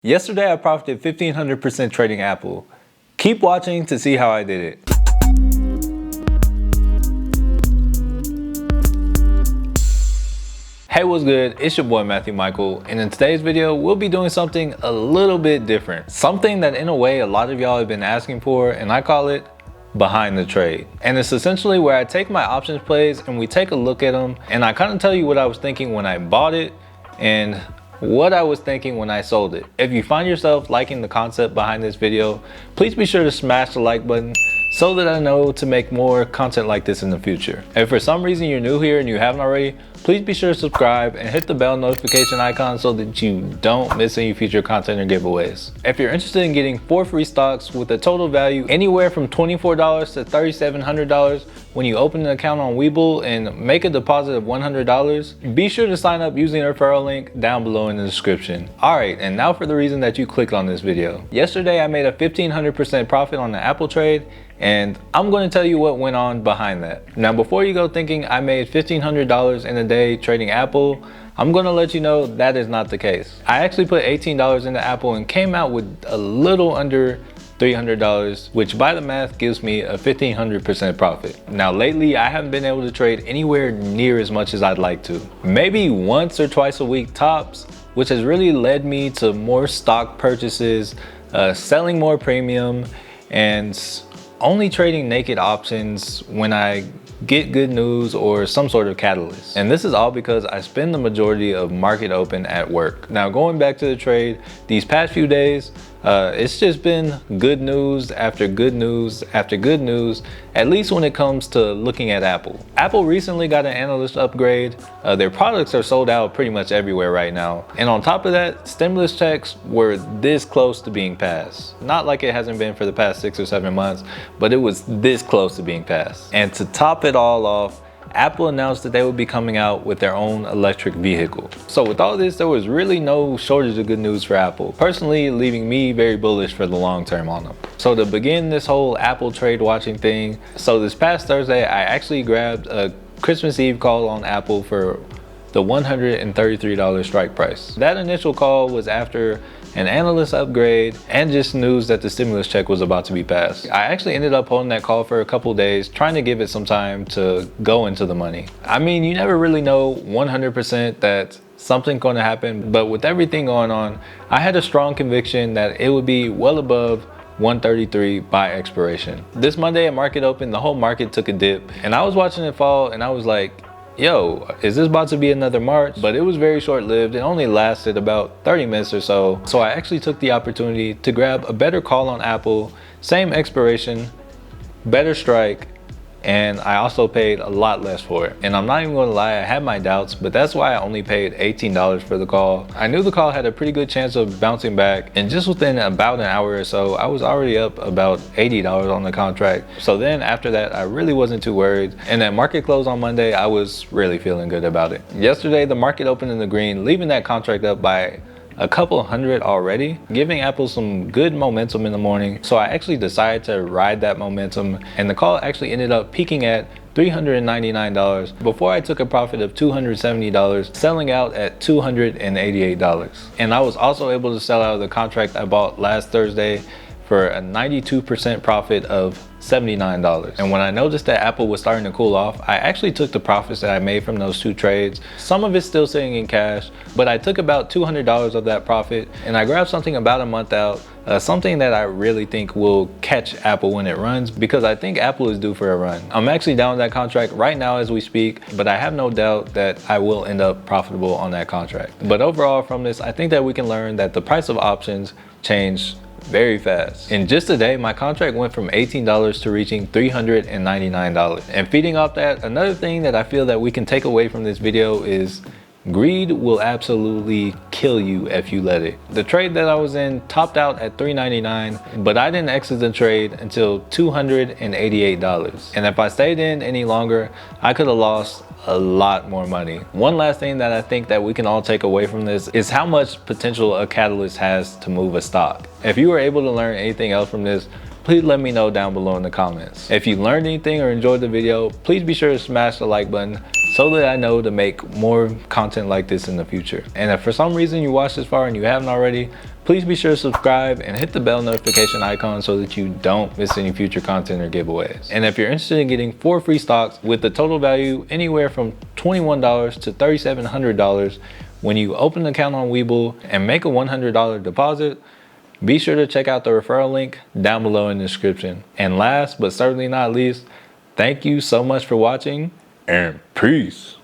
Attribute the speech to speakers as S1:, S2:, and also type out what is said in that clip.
S1: Yesterday I profited 1500% trading Apple. Keep watching to see how I did it. Hey, what's good? It's your boy Matthew Michael, and in today's video we'll be doing something a little bit different. Something that in a way a lot of y'all have been asking for, and I call it behind the trade. And it's essentially where I take my options plays and we take a look at them, and I kind of tell you what I was thinking when I bought it and what I was thinking when I sold it. If you find yourself liking the concept behind this video, please be sure to smash the like button so that I know to make more content like this in the future. If for some reason you're new here and you haven't already, please be sure to subscribe and hit the bell notification icon so that you don't miss any future content or giveaways. If you're interested in getting 4 free stocks with a total value anywhere from $24 to $3,700 when you open an account on WEBULL and make a deposit of $100, be sure to sign up using the referral link down below in the description. Alright, and now for the reason that you clicked on this video. Yesterday I made a 1500% profit on the Apple trade, and I'm going to tell you what went on behind that. Now before you go thinking I made $1,500 in a day trading Apple, I'm going to let you know that is not the case. I actually put $18 into Apple and came out with a little under $300, which by the math gives me a 1500% profit. Now lately I haven't been able to trade anywhere near as much as I'd like to. Maybe once or twice a week tops, which has really led me to more stock purchases, selling more premium, and only trading naked options when I get good news or some sort of catalyst. And this is all because I spend the majority of market open at work. Now going back to the trade, these past few days, it's just been good news after good news after good news, at least when it comes to looking at Apple. Apple recently got an analyst upgrade. Their products are sold out pretty much everywhere right now. And on top of that, stimulus checks were this close to being passed. Not like it hasn't been for the past 6 or 7 months, but it was this close to being passed. And to top it all off, Apple announced that they would be coming out with their own electric vehicle. So with all this, there was really no shortage of good news for Apple, personally leaving me very bullish for the long term on them. So to begin this whole Apple trade watching thing, so this past Thursday, I actually grabbed a Christmas Eve call on Apple for the $133 strike price. That initial call was after an analyst upgrade and just news that the stimulus check was about to be passed. I actually ended up holding that call for a couple days, trying to give it some time to go into the money. I mean, you never really know 100% that something's going to happen, but with everything going on, I had a strong conviction that it would be well above 133 by expiration. This Monday at market open, the whole market took a dip, and I was watching it fall and I was like, yo, is this about to be another March? But it was very short-lived. It only lasted about 30 minutes or so. So I actually took the opportunity to grab a better call on Apple, same expiration, better strike, and I also paid a lot less for it. And I'm not even gonna lie, I had my doubts, but that's why I only paid $18 for the call. I knew the call had a pretty good chance of bouncing back, and just within about an hour or so, I was already up about $80 on the contract. So then after that, I really wasn't too worried. And at market close on Monday, I was really feeling good about it. Yesterday, the market opened in the green, leaving that contract up by a couple hundred already, giving Apple some good momentum in the morning. So I actually decided to ride that momentum, and the call actually ended up peaking at $399 before I took a profit of $270, selling out at $288. And I was also able to sell out of the contract I bought last Thursday for a 92% profit of $79. And when I noticed that Apple was starting to cool off, I actually took the profits that I made from those 2 trades. Some of it's still sitting in cash, but I took about $200 of that profit and I grabbed something about a month out, something that I really think will catch Apple when it runs, because I think Apple is due for a run. I'm actually down with that contract right now as we speak, but I have no doubt that I will end up profitable on that contract. But overall from this, I think that we can learn that the price of options changed very fast. In just a day, my contract went from $18 to reaching $399. And feeding off that, another thing that I feel that we can take away from this video is greed will absolutely kill you if you let it. The trade that I was in topped out at $399, but I didn't exit the trade until $288. And if I stayed in any longer, I could have lost a lot more money. One last thing that I think that we can all take away from this is how much potential a catalyst has to move a stock. If you were able to learn anything else from this, please let me know down below in the comments. If you learned anything or enjoyed the video, please be sure to smash the like button so that I know to make more content like this in the future. And if for some reason you watched this far and you haven't already, Please be sure to subscribe and hit the bell notification icon so that you don't miss any future content or giveaways. And if you're interested in getting 4 free stocks with the total value anywhere from $21 to $3,700 when you open an account on WEBULL and make a $100 deposit, be sure to check out the referral link down below in the description. And last but certainly not least, thank you so much for watching, and peace.